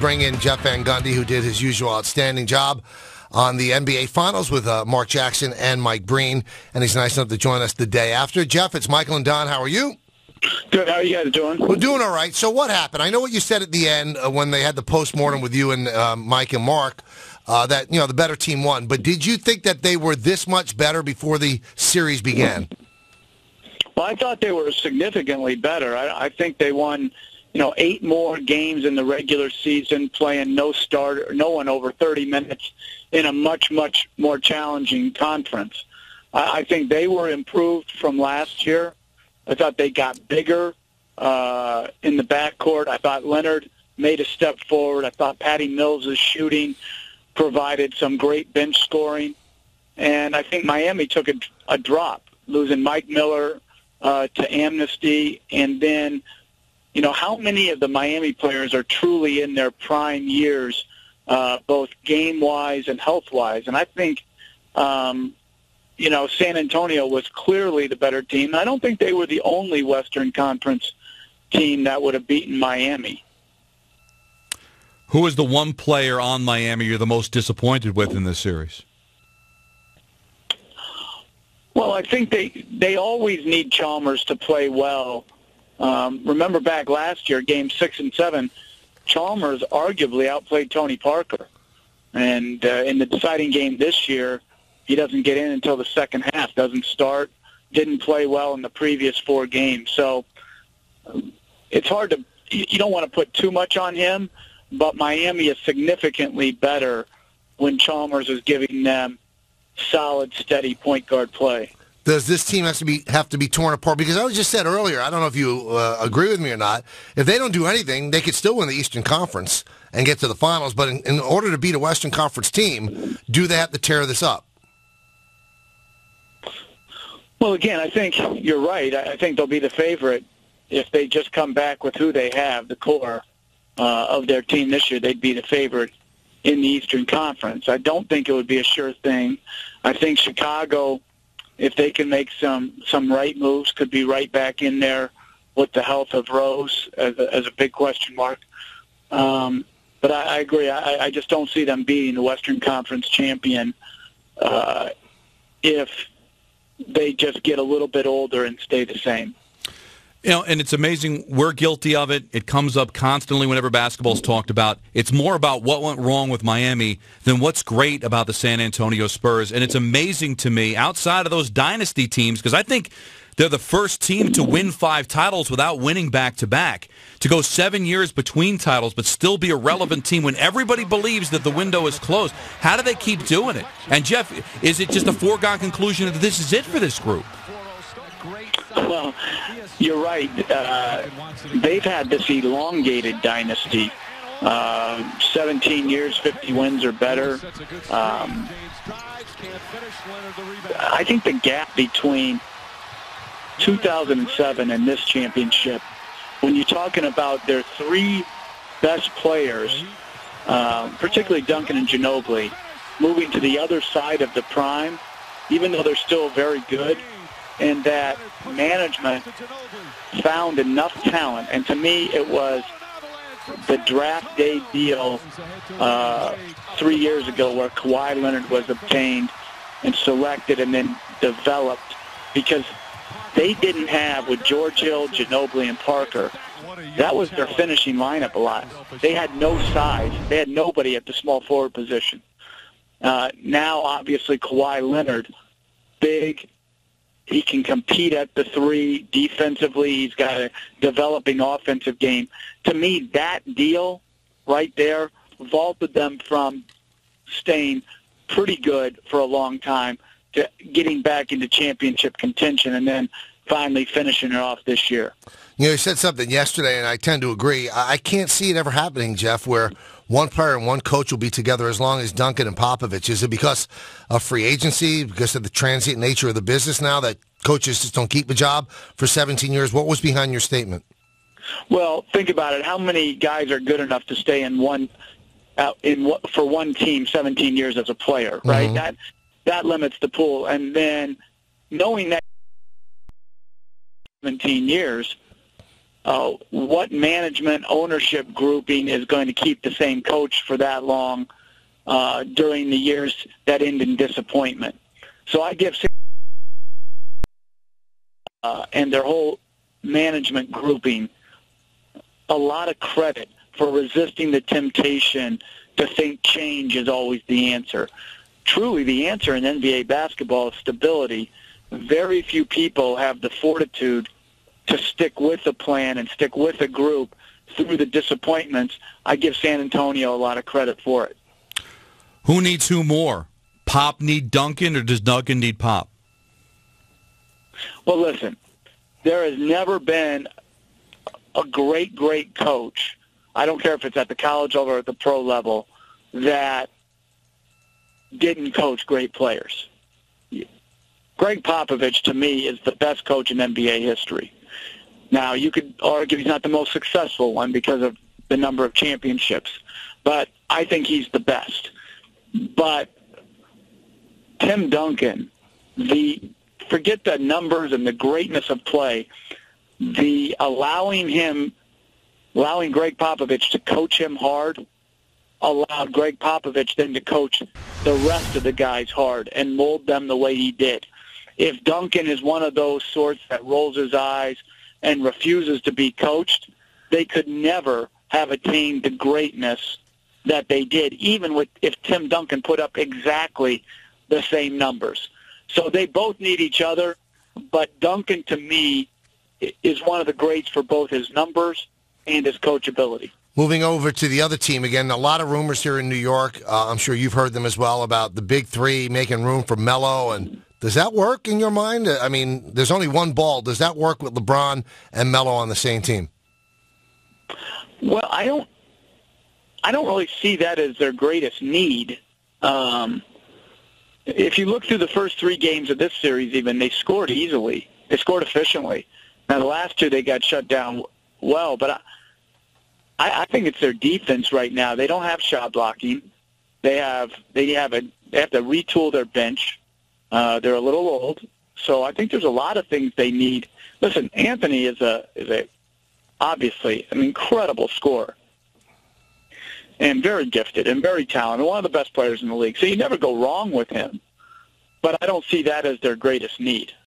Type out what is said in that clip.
Bring in Jeff Van Gundy, who did his usual outstanding job on the NBA Finals with Mark Jackson and Mike Breen, and he's nice enough to join us the day after. Jeff, it's Michael and Don. How are you? Good. How are you guys doing? We're doing all right. So what happened? I know what you said at the end when they had the postmortem with you and Mike and Mark, that the better team won. But did you think that they were this much better before the series began? Well, I thought they were significantly better. I think they won 8 more games in the regular season, playing no one over 30 minutes in a much, much more challenging conference. I think they were improved from last year. I thought they got bigger in the backcourt. I thought Leonard made a step forward. I thought Patty Mills' shooting provided some great bench scoring. And I think Miami took a drop, losing Mike Miller to amnesty, and then how many of the Miami players are truly in their prime years, both game-wise and health-wise? And I think, San Antonio was clearly the better team. I don't think they were the only Western Conference team that would have beaten Miami. Who is the one player on Miami you're the most disappointed with in this series? Well, I think they always need Chalmers to play well. Remember back last year, Game 6 and 7, Chalmers arguably outplayed Tony Parker. And in the deciding game this year, he doesn't get in until the second half, doesn't start, didn't play well in the previous 4 games. So it's hard to – you don't want to put too much on him, but Miami is significantly better when Chalmers is giving them solid, steady point guard play. Does this team have to be torn apart? Because I was just said earlier, I don't know if you agree with me or not, if they don't do anything, they could still win the Eastern Conference and get to the finals. But in order to beat a Western Conference team, do they have to tear this up? Well, again, I think you're right. I think they'll be the favorite if they just come back with who they have, the core of their team this year. They'd be the favorite in the Eastern Conference. I don't think it would be a sure thing. I think Chicago, if they can make some right moves, could be right back in there with the health of Rose as a big question mark. But I agree. I just don't see them beating the Western Conference champion if they just get a little bit older and stay the same. And it's amazing. We're guilty of it. It comes up constantly whenever basketball's talked about. It's more about what went wrong with Miami than what's great about the San Antonio Spurs. And it's amazing to me, outside of those dynasty teams, because I think they're the first team to win 5 titles without winning back-to-back, to go 7 years between titles but still be a relevant team when everybody believes that the window is closed. How do they keep doing it? And, Jeff, is it just a foregone conclusion that this is it for this group? Well, you're right. They've had this elongated dynasty. 17 years, 50 wins or better. I think the gap between 2007 and this championship, when you're talking about their 3 best players, particularly Duncan and Ginobili, moving to the other side of the prime, even though they're still very good, and that management found enough talent. And to me, it was the draft day deal 3 years ago where Kawhi Leonard was obtained and selected and then developed, because they didn't have, with George Hill, Ginobili, and Parker, that was their finishing lineup a lot. They had no size. They had nobody at the small forward position. Now, obviously, Kawhi Leonard, big. He can compete at the 3 defensively. He's got a developing offensive game. To me, that deal right there vaulted them from staying pretty good for a long time to getting back into championship contention and then finally finishing it off this year. You said something yesterday, and I tend to agree. I can't see it ever happening, Jeff, where one player and one coach will be together as long as Duncan and Popovich. Is it because of free agency, because of the transient nature of the business now that coaches just don't keep a job for 17 years? What was behind your statement? Well, think about it. How many guys are good enough to stay for one team 17 years as a player, right? Mm-hmm. That limits the pool. And then knowing that 17 years, what management ownership grouping is going to keep the same coach for that long during the years that end in disappointment. So I give and their whole management grouping a lot of credit for resisting the temptation to think change is always the answer. Truly, the answer in NBA basketball is stability. Very few people have the fortitude to stick with a plan and stick with a group through the disappointments. I give San Antonio a lot of credit for it. Who needs who more? Pop need Duncan, or does Duncan need Pop? Well, listen, there has never been a great coach, I don't care if it's at the college level or at the pro level, that didn't coach great players. Gregg Popovich, to me, is the best coach in NBA history. Now, you could argue he's not the most successful one because of the number of championships, but I think he's the best. But Tim Duncan, forget the numbers and the greatness of play, allowing Gregg Popovich to coach him hard allowed Gregg Popovich then to coach the rest of the guys hard and mold them the way he did. If Duncan is one of those sorts that rolls his eyes and refuses to be coached, they could never have attained the greatness that they did, even if Tim Duncan put up exactly the same numbers. So they both need each other, but Duncan, to me, is one of the greats for both his numbers and his coachability. Moving over to the other team, again, a lot of rumors here in New York. I'm sure you've heard them as well about the big three making room for Melo. And does that work in your mind? I mean, there's only one ball. Does that work with LeBron and Melo on the same team? Well, I don't really see that as their greatest need. If you look through the first three games of this series even, they scored easily. They scored efficiently. Now, the last two, they got shut down well, but I think it's their defense right now. They don't have shot blocking. They have to retool their bench. They're a little old, so I think there's a lot of things they need. Listen, Anthony is obviously an incredible scorer and very gifted and very talented, one of the best players in the league. So you never go wrong with him. But I don't see that as their greatest need.